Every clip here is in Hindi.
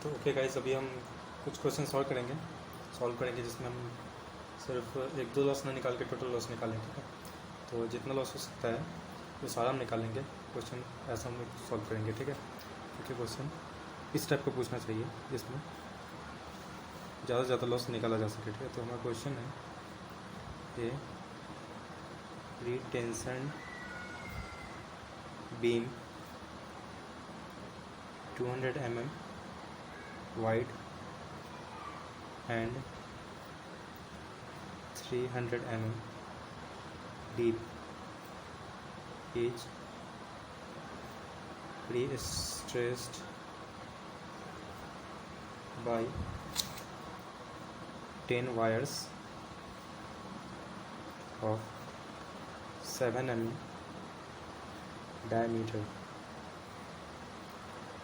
तो ओके गाइस, अभी हम कुछ क्वेश्चन सॉल्व करेंगे जिसमें हम सिर्फ एक दो लॉस ना निकाल के टोटल लॉस निकालेंगे। ठीक है, तो जितना लॉस हो सकता है वो सारा हम निकालेंगे। क्वेश्चन ऐसा हम सॉल्व करेंगे। ठीक है, क्योंकि क्वेश्चन इस टाइप का पूछना चाहिए जिसमें ज़्यादा से ज़्यादा लॉस निकाला जा सके। ठीक है, तो हमारा क्वेश्चन है ये pre-tension beam 200 mm wide and 300 mm deep is pre-stressed by 10 wires of 7 mm diameter.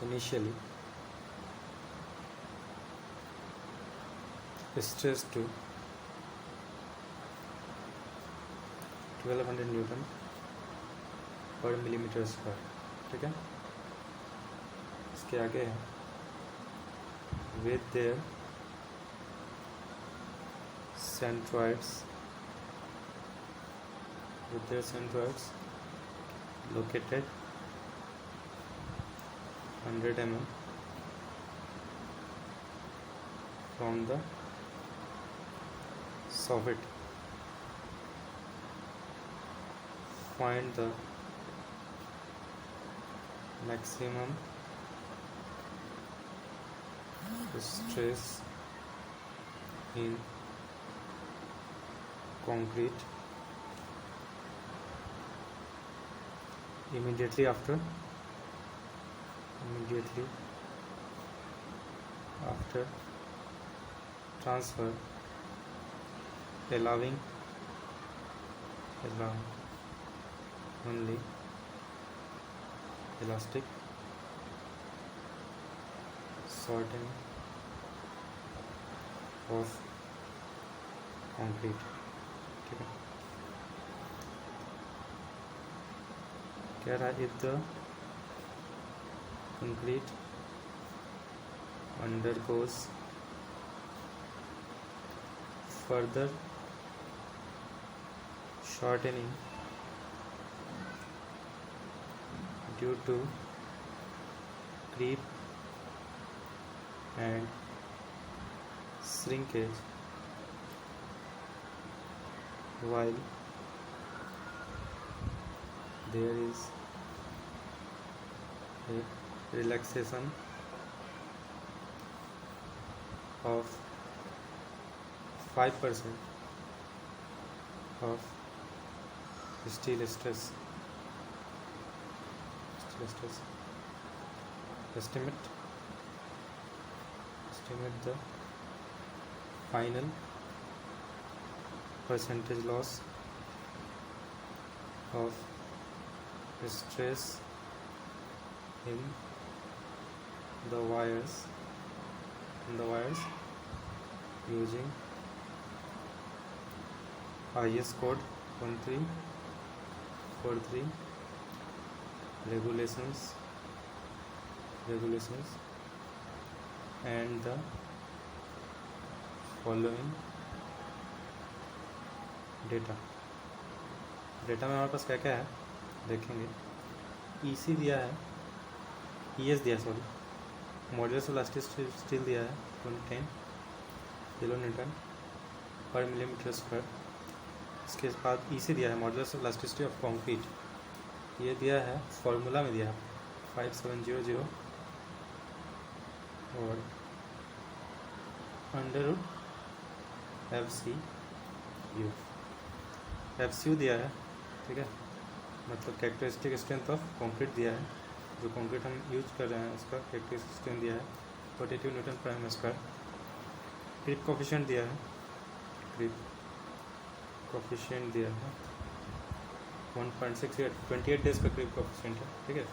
Initially stressed to 1200 Newton per millimeter square. ठीक है, इसके आगे है with their centroids located 100 mm from the soffit. Find the maximum stress in concrete immediately after transfer, allowing only elastic shortening of concrete. ठीक है, कह रहा है if the concrete undergoes further shortening due to creep and shrinkage while there is a relaxation of 5% of steel stress. Estimate the final percentage loss of stress in the wires using IS code 1343 regulations and the following data में हमारे पास क्या क्या है देखेंगे। EC दिया है, ES दिया sorry modulus of elastic steel दिया है 10 किलो न्यूटन पर मिलीमीटर स्क्वायर। इसके बाद EC दिया है modulus of elasticity of concrete, ये दिया है फॉर्मूला में दिया है 5700 और अंडर FCU दिया है। ठीक है, मतलब कैरेक्टरिस्टिक स्ट्रेंथ ऑफ कंक्रीट दिया है, जो कंक्रीट हम यूज कर रहे हैं उसका कैरेक्टरिस्टिक स्ट्रेंथ दिया है 42 न्यूटन पर एम स्क्वायर। क्रीप कोफिशिएंट दिया है 1.6 या 28 डेज का क्रीप कोफिशिएंट है। ठीक है,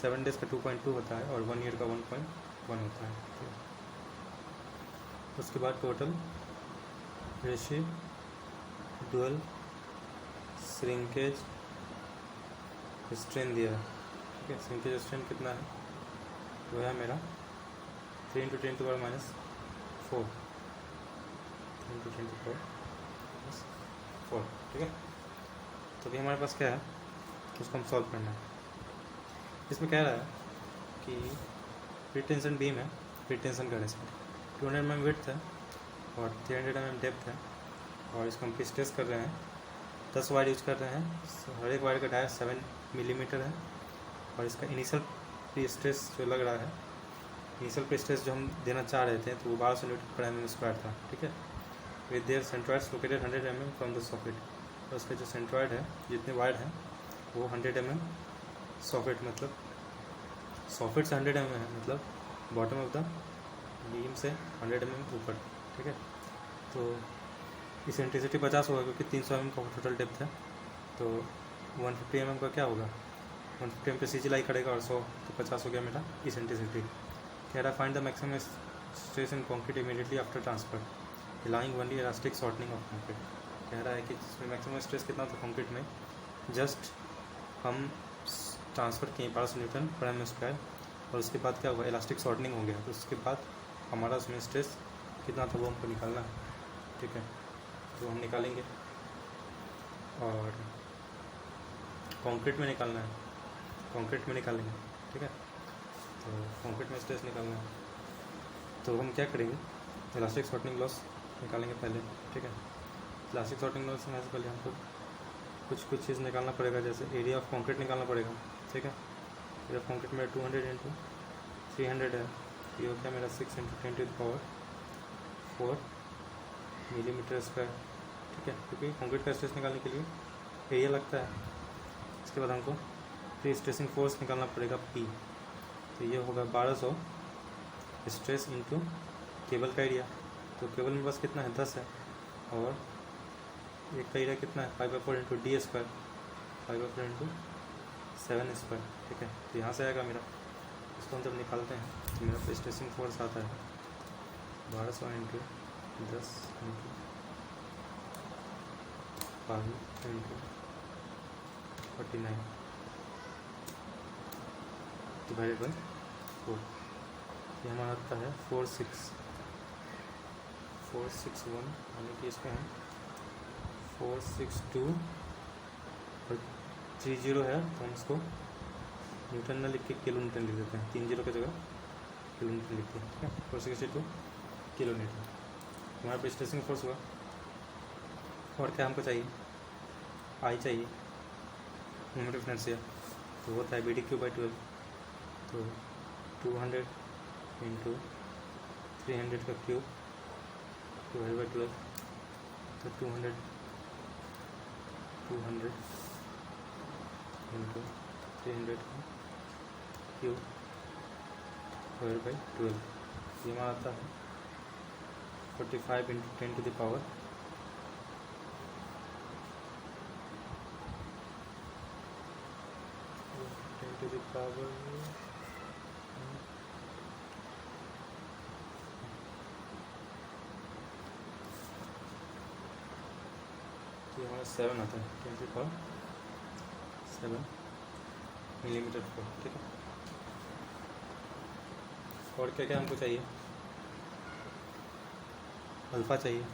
7 डेज का 2.2 होता है और 1 ईयर का 1.1 होता है। ठीक है, उसके बाद टोटल रेसिडुअल श्रिंकेज स्ट्रेन दिया है। ठीक है, श्रिंकेज स्ट्रेन कितना है, वो है मेरा 3 × 10⁻⁴, 3 × 10⁻⁴, ठीक है। तो अभी हमारे पास क्या है तो उसको हम सॉल्व करना है। इसमें कह रहा है कि प्री टेंशन बीम है, प्री टेंशन का रेस्पेक्ट 200 mm विड्थ है और 300 mm डेप्थ है, और इसको हम प्रेस टेस्ट कर रहे हैं। 10 वायर यूज कर रहे हैं, हर एक वायर का डाया 7 मिलीमीटर है, और इसका इनिशियल प्री स्ट्रेस जो लग रहा है, इनिशियल प्री स्ट्रेस जो हम देना चाह रहे थे तो वो 1200 Nm² था, ठीक है। With their centroids located 100 mm from the socket, और उसका जो सेंट्रॉइड है, जितने वायर हैं वो 100 mm सॉकेट, मतलब सॉकेट से 100 mm है, मतलब बॉटम ऑफ द बीम से 100 mm ऊपर, ठीक है। तो इसेंट्रिसिटी 50 होगा क्योंकि 300 mm का टोटल डेप्थ है, तो 150 mm का क्या होगा, 150 mm पे सी लाई करेगा और 100, तो 50 हो गया मेरा इसेंट्रिसिटी। कह रहा find the maximum stress in concrete immediately after transfer allowing only elastic shortening of concrete. कह रहा है कि इसमें मैक्सिमम स्ट्रेस कितना था कॉन्क्रीट में, जस्ट हम ट्रांसफ़र किए 1200 Nm², और उसके बाद क्या हुआ, इलास्टिक शॉर्टनिंग हो गया, तो उसके बाद हमारा उसमें स्ट्रेस कितना था वो हमको निकालना है, ठीक है। तो हम निकालेंगे और कंक्रीट में निकालना है, कंक्रीट में निकालेंगे, ठीक है। तो कंक्रीट में स्ट्रेस निकालना है, तो हम क्या करेंगे, इलास्टिक शॉर्टनिंग लॉस निकालेंगे पहले, ठीक है। इलास्टिक शॉर्टनिंग लॉस से पहले हमको कुछ चीज़ निकालना पड़ेगा, जैसे एरिया ऑफ कंक्रीट निकालना पड़ेगा, ठीक है। एरिया ऑफ कंक्रीट में 200 × 300 है, ये होता है मेरा 6 × 10⁴ मिलीमीटर स्क्वायर, ठीक है, क्योंकि कंक्रीट का स्ट्रेस निकालने के लिए एरिया लगता है। इसके बाद हमको प्री स्ट्रेसिंग फोर्स निकालना पड़ेगा P, तो ये होगा 1200 स्ट्रेस इंटू केबल का एरिया, तो केबल में बस कितना है 10 है, और एक का एरिया कितना है 5/4 × d² 5/4 × 7², ठीक है। तो यहाँ से आएगा मेरा, इसको हम जब निकालते हैं तो मेरा प्री स्ट्रेसिंग फोर्स आता है 1200 × 10 × 5 × 49 डिवाइडेड बाई 4, ये हमारा आता है 461, यानी कि इसका है 462 और 30 है, तो हम इसको न्यूटन में लिख के किलो न्यूटन लिख देते हैं, 30 की जगह किलो न्यूटन लिखते हैं, ठीक है। 462 किलो न्यूटन हमारा प्री स्ट्रेसिंग फोर्स हुआ। और क्या हमको चाहिए, आई चाहिए, मोमेंट ऑफ इनर्शिया, तो होता है BD⁴/12, तो 200 × 300 का क्यूब डिवाइड बाई 12, तो 200 × 300 का क्यूब डिवाइड बाई 12, ये हमारा आता है 45 × 10⁻⁴ हमारा 7 आता है 10⁻⁷ मिलीमीटर पर, ठीक है। और क्या क्या हमको चाहिए, अल्फ़ा चाहिए,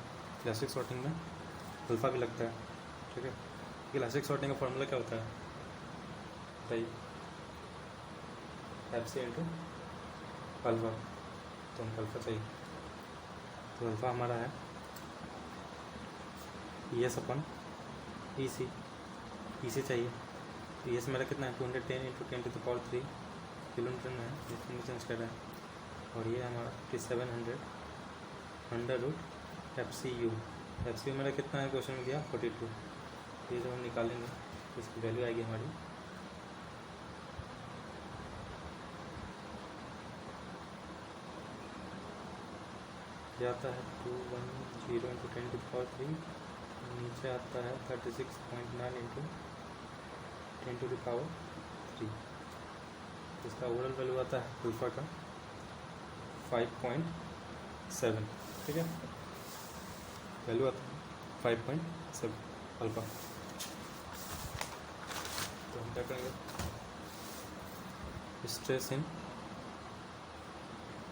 इलास्टिक शॉर्टिंग में अल्फ़ा भी लगता है, ठीक है। इलास्टिक शॉर्टिंग का फॉर्मूला क्या होता है बताइए, FC × अल्फ़ा, तो हमको अल्फ़ा चाहिए, तो अल्फ़ा हमारा है ES/EC, EC चाहिए, तो ES मेरा कितना है 210 × 10⁻³ किलो न्यूटन है, जिसमें चेंज कर रहा है, और ये हमारा 5700 √FCU, FCU मेरा कितना है क्वेश्चन में दिया 42, ये जब हम निकालेंगे तो इसकी वैल्यू आएगी हमारी ये आता है 210 × 10⁻³ नीचे आता है 36.9 × 10⁻³ इसका ओवरऑल वैल्यू आता है अल्फ़ा का 5.7, ठीक है, वैल्यू आता है 5.7 अल्फ़ा। तो हम क्या करेंगे, stress in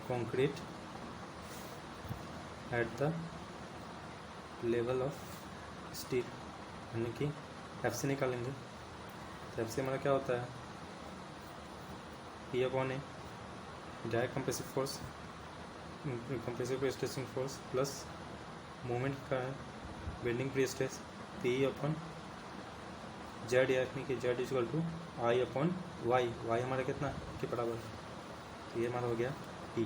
concrete at the level of steel, यानी कि एफ सी निकालेंगे। तो एफ सी हमारा क्या होता है, P upon a direct compressive force, compressive pre stressing force plus movement का bending pre stress, P upon Z, यानी कि Z equal to I upon Y. Y हमारा कितना के बराबर, तो ये हमारा हो गया पी।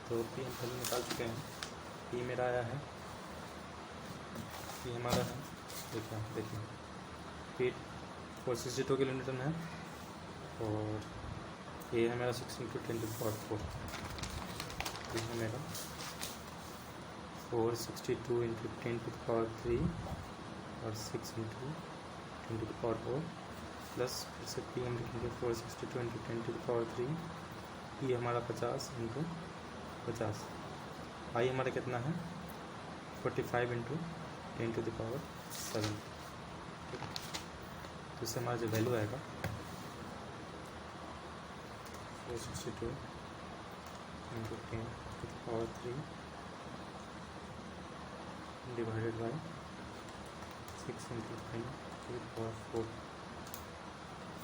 तो पी हम पहले निकाल चुके हैं, पी मेरा आया है, पी हमारा है, देखिए पी 462 किलो न्यूटन है और ये है मेरा 6 × 10⁴। ये है मेरा 462 × 10⁻³ और 6 × 10⁴ प्लस फिर से पी हम लिखेंगे 462 × 10⁻³ ई हमारा 50 × 50। आई हमारा कितना है 45 × 10⁻⁷। तो इससे हमारा जो वैल्यू आएगा 462 × 10⁻³ डिवाइडेड बाई 6 × 10⁻⁴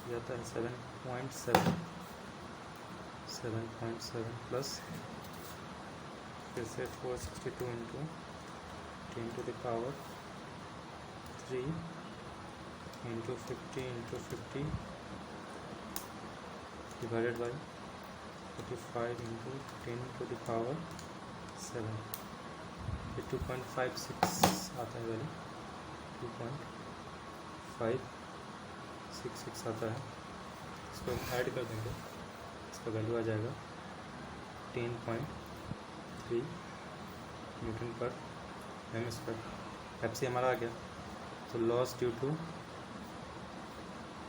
जाता है 7.7 प्लस फिर से 462 × 10⁻³ × 50 डिवाइडेड बाई 45 × 10⁻⁷। ये 2.56 आता है वैल्यू, 2.566 आता है। इसको ऐड कर देंगे, इसका वैल्यू आ जाएगा 10.3 Nm²। एफ सी हमारा आ गया। तो loss due to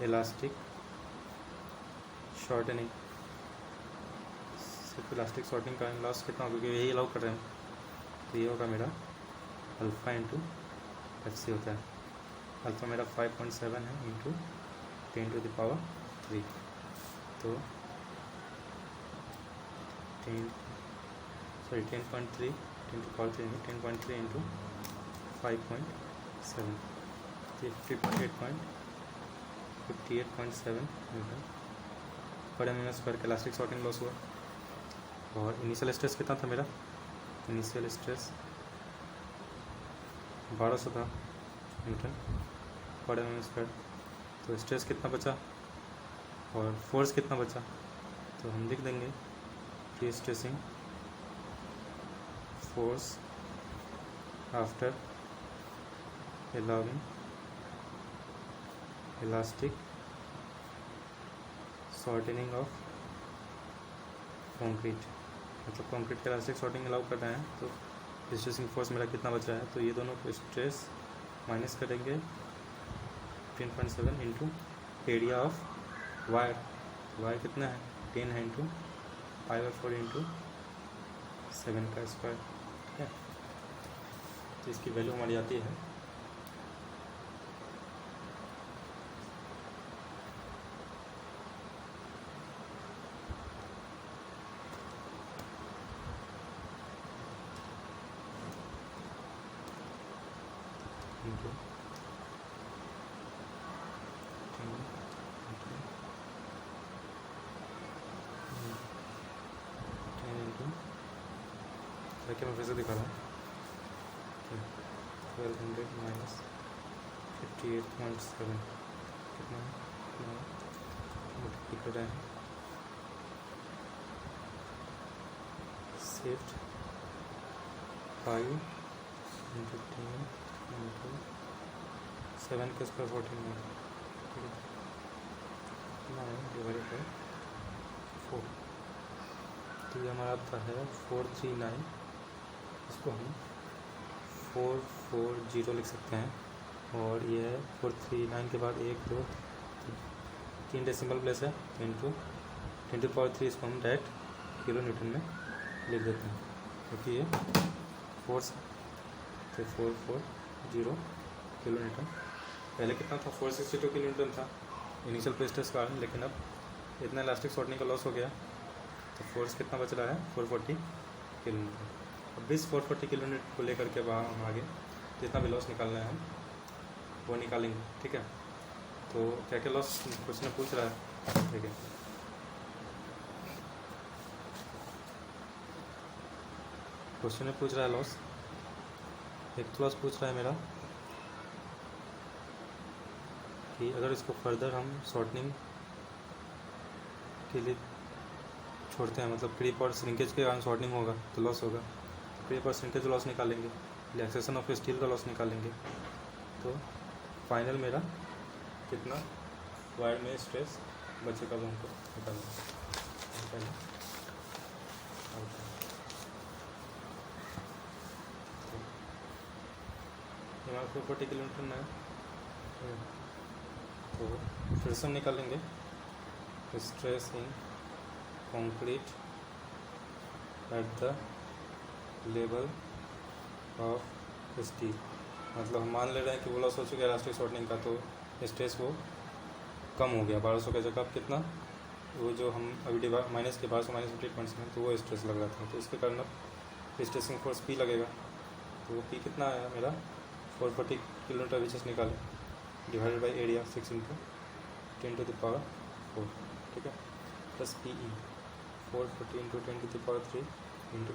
elastic shortening, सिर्फ इलास्टिक शॉर्टनिंग का लॉस कितना होगा, क्योंकि यही अलाउ कर रहे हैं। तो ये होगा मेरा अल्फ़ा इंटू एफ सी होता है। अल्फ़ा मेरा 5.7 है इंटू 10⁻⁴। तो 10.3 इंटू 5.7 58.7 न्यूटन पर mm² का इलास्टिक शॉर्टिंग लॉस हुआ। और इनिशियल स्ट्रेस कितना था मेरा, इनिशियल स्ट्रेस 1200 था न्यूटन पर mm²। तो स्ट्रेस कितना बचा और फोर्स कितना बचा, तो हम लिख देंगे pre stressing force after allowing elastic shortening of concrete, मतलब कंक्रीट का इलास्टिक शॉर्टिंग अलाउ कर रहे हैं। तो स्ट्रेसिंग फोर्स मेरा कितना बचा है, तो ये दोनों को स्ट्रेस माइनस करेंगे 10.7 into area of wire, wire कितना है 10 है इंटू π/4 इंटू 7 का स्क्वायर, ठीक है। तो इसकी वैल्यू हमारी आती है 10 मैं फिर से दिखा रहा हूँ 1200 माइनस 58.7 कितना मल्टीप्लाई कर रहे हैं, शिफ्ट 5 इंटू 10 इंटू 7 का स्क्वायर 14 है, ठीक है, 9 डिवाइडेड बाई 4। तो ये हमारा आता है 439, इसको हम 440 लिख सकते हैं। और ये है 439 के बाद 1 2 3 डेसिमल प्लेस है इंटू 10⁻³ इसको हम डायरेक्ट किलो न्यूटन में लिख देते हैं, क्योंकि ये फोर्स तो 440 किलो न्यूटन। पहले कितना था 462 किलो न्यूटन था इनिशियल प्रेस टेस्ट का, लेकिन अब इतना इलास्टिक शॉर्टनिंग का लॉस हो गया तो फोर्स कितना बच रहा है 440 किलोमीटर। अब इस 440 किलोमीटर को लेकर के वहाँ हम आगे जितना भी लॉस निकालना है वो निकालेंगे, ठीक है। तो क्या क्या लॉस क्वेश्चन पूछ रहा है, ठीक है। क्वेश्चन में पूछ रहा है लॉस, एक तो लॉस पूछ रहा है मेरा कि अगर इसको फर्दर हम शॉर्टनिंग के लिए छोड़ते हैं, मतलब क्रीप और श्रिंकेज के कारण शॉर्टनिंग होगा तो लॉस होगा, क्रीप और श्रिंकेज लॉस निकालेंगे, रिलैक्सेशन ऑफ स्टील का लॉस निकालेंगे। तो फाइनल मेरा कितना वायर में स्ट्रेस बचेगा वो हमको निकालना। हमारा 440 किलोमीटर में है, तो फिर से हम निकालेंगे stress in concrete at the level of steel. मतलब हम मान ले रहे हैं कि वो लॉस हो चुका है इलास्टिक शॉर्टनिंग का, तो स्ट्रेस वो कम हो गया 1200 का जगह कितना, वो जो हम अभी माइनस के 1200 माइनस 50.7, तो वो स्ट्रेस लग रहा था, तो इसके कारण अब स्ट्रेसिंग फोर्स पी लगेगा। तो वो पी कितना आया मेरा 440 किलोमीटर विच निकाले divided by area 6 into 10 to the power 4, ठीक है, plus P E 440 into 10 to the power 3 into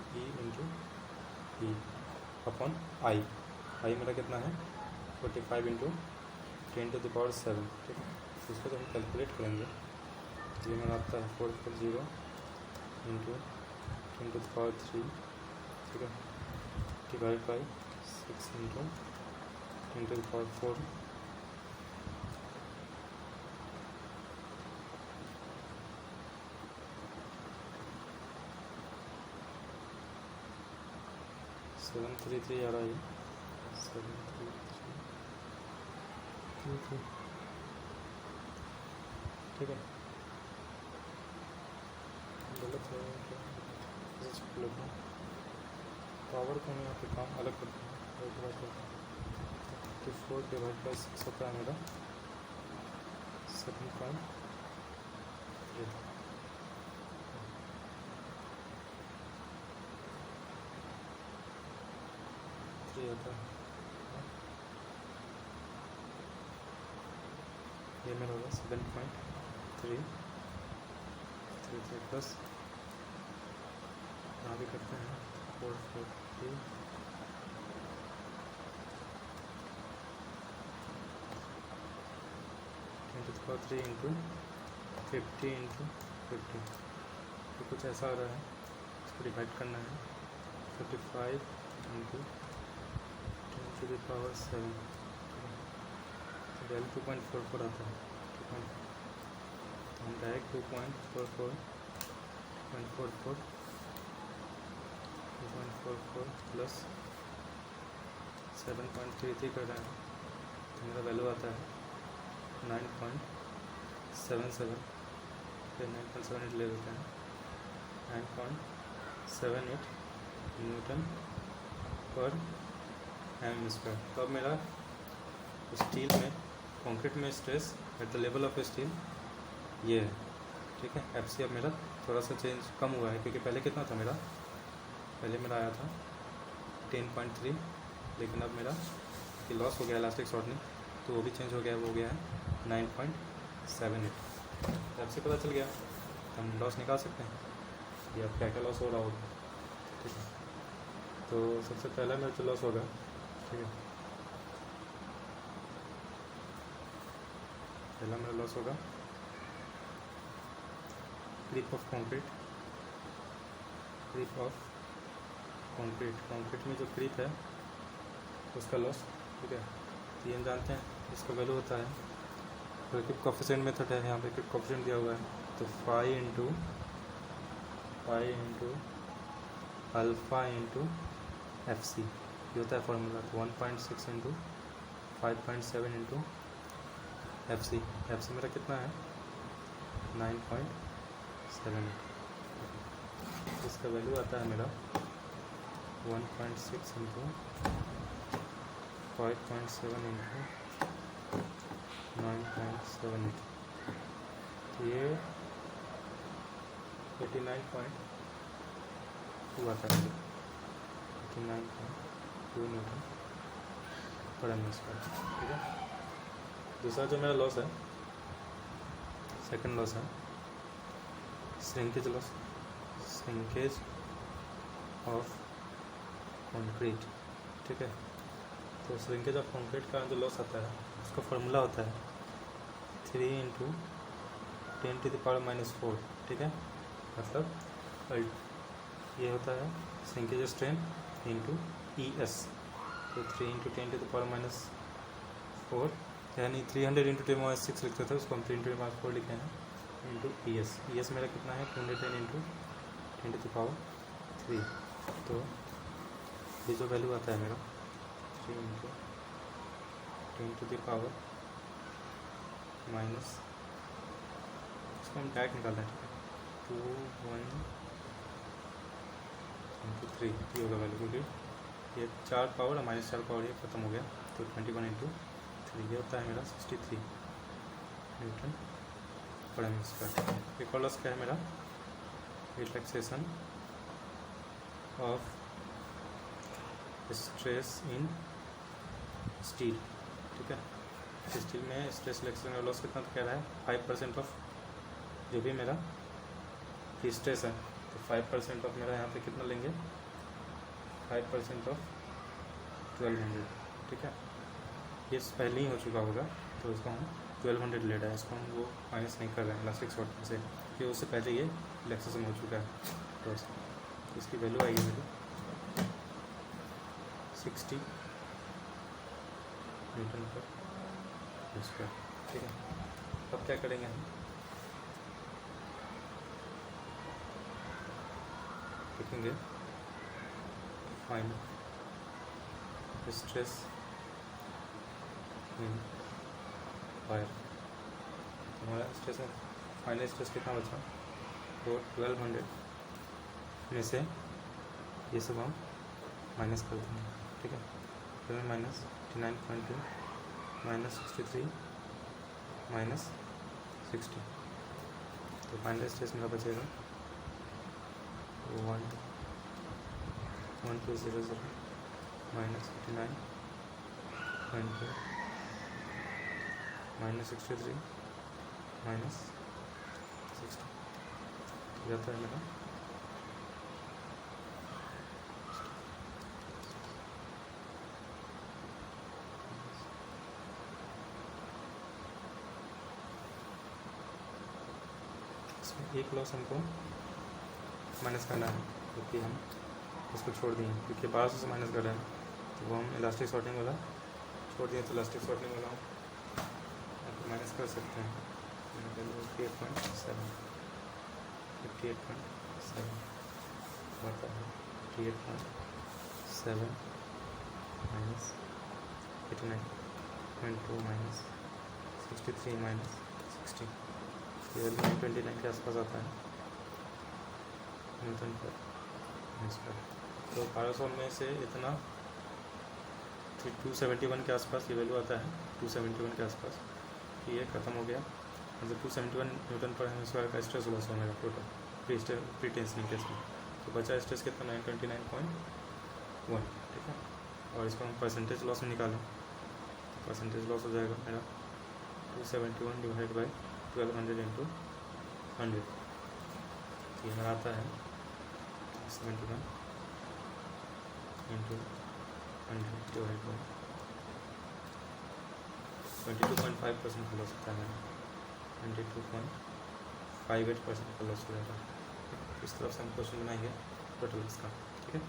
E upon I मेरा कितना है 45 इंटू 10 टू द पावर 7, ठीक है। तो इसको तो हम कैलकुलेट करेंगे, ये मेरा आता है 440 इंटू 10 टू द पावर 3, ठीक है, divide by 6 into 10 to the power 4, seven three three आ रहा है 733, ठीक है। गलत है क्या, पावर को मैं यहाँ पे काम अलग करता हूँ, 54 डिवाइड बाई 6 होता है मेरा 7.8, आता है, ये मेरा होगा 7.3 प्लस यहाँ भी करते हैं 440 3 इंटू 50 इंटू 50, तो कुछ ऐसा आ रहा है, इसको डिवाइड करना है 55 into 10 to the power 7, value 2.44 आता है, हम डायरेक्ट 2.44 प्लस 7.33 कर रहे हैं, तो मेरा वैल्यू आता है 9.77, फिर 9.78 ले लेते हैं, 9.78 न्यूटन पर एम स्क्वायर। तो अब मेरा स्टील में कंक्रीट में stress at the level of steel ये है, ठीक है। एफ सी अब मेरा थोड़ा सा चेंज कम हुआ है, क्योंकि पहले कितना था मेरा, पहले मेरा आया था 10.3, लेकिन अब मेरा कि लॉस हो गया इलास्टिक शॉर्टनिंग, तो वो भी चेंज हो गया, वो हो गया है 9.78। एफ सी पता चल गया, हम लॉस निकाल सकते हैं कि अब क्या क्या लॉस हो रहा होगा, ठीक है। तो सबसे पहला मेरा जो लॉस होगा, ठीक है, पहला मेरा लॉस होगा क्रीप ऑफ कंक्रीट, कंक्रीट में जो क्रीप है उसका लॉस, ठीक है। तो ये हम जानते हैं इसका वैल्यू होता है, क्रीप कोफिशिएंट मेथड है, यहाँ पे क्रीप कोफिशिएंट दिया हुआ है, तो 5 into alpha into F C, ये होता है फॉर्मूला, तो 1.6 इंटू 5.7 इंटू एफ सी मेरा कितना है 9.7, इसका वैल्यू आता है मेरा 1.6 इंटू 5.7 इंटू 9.78, तो ये 89.2 आता है, 89.2 न्यूटन पर एम स्क्वायर। ठीक है, दूसरा जो मेरा लॉस है, सेकंड लॉस है shrinkage loss, shrinkage of concrete. ठीक है, तो श्रिंकेज ऑफ कंक्रीट का जो लॉस आता है उसका फॉर्मूला होता है 3 × 10⁻⁻4। ठीक है, मतलब ये होता है श्रिंकेज स्ट्रेन इंटू ES। तो 3 × 10⁻⁴ यानी 300 × 10⁻6 लिखते थे, उसको हम 3 × 10⁻4 लिखे हैं इंटू ES मेरा कितना है 210 × 10⁻3। तो ये जो वैल्यू आता है मेरा 3 × 10⁻⁻, इसको हम डायरेक्ट निकालना है। ठीक है, 21 × 3 ये होगा वैल्यू, क्योंकि ये 4 पावर और -4 पावर ये खत्म हो गया, तो 21 × 3 ये होता है मेरा 63 न्यूटन पर एम स्क्वायर। एक और लॉस क्या है मेरा, relaxation of stress in steel. ठीक है, स्टील में स्ट्रेस रिलैक्सेशन का लॉस कितना कह रहा है 5% ऑफ जो भी मेरा स्ट्रेस है, तो 5% ऑफ मेरा यहाँ पे कितना लेंगे 5% ऑफ 1200। ठीक है, ये पहले ही हो चुका होगा, तो इसको हम 1200 ले रहे हैं, इसको हम वो माइनस नहीं कर रहे हैं इलास्टिक शॉर्ट से, कि उससे पहले ये रिलैक्सेशन हो चुका है। तो इसकी वैल्यू आएगी मेरी 60 न्यूटन पर स्क्वायर। ठीक है, अब क्या करेंगे हम, लिखेंगे फाइन स्ट्रेस इन फायर। हमारा स्ट्रेस में फाइनल स्ट्रेस कितना बचा, तो 1200 में से ये सब हम माइनस कर देंगे। ठीक है, 12 - 89.2 -63 -60, तो फाइनल स्ट्रेस मेरा बचेगा 11200 -89.2 -63 -60 जाता है मेरा। इसमें एक लॉस हमको माइनस करना है, क्योंकि हम इसको छोड़ दिए, क्योंकि 1200 से माइनस कर रहे हैं, तो वो हम इलास्टिक शॉर्टिंग वाला छोड़ दिए, तो इलास्टिक शॉर्टिंग वाला हम माइनस कर सकते हैं। 58.7 होता है 58.7 -89.2 -63 -60, ये 29 के आसपास आता है न्यूटन पर स्क्वायर। तो 1200 में से इतना 271 के आसपास ये वैल्यू आता है, 271 के आसपास, कि ये ख़त्म हो गया, मतलब 271 न्यूटन पर स्क्वायर का स्ट्रेस लॉस हो मेरा टोटल प्री टेंशनिंग केस में। तो बचा स्ट्रेस कितना 929.1। ठीक है, और इसको हम परसेंटेज लॉस में निकालें, तो परसेंटेज लॉस हो जाएगा मेरा 271 / 1200 × 100। ये मेरा आता है 71 × 100 / 22.5% का लॉस होता है मेरा, 22.58% का लॉस हो जाता है। इस तरफ से हम क्वेश्चन बनाएंगे टोटल इसका। ठीक है।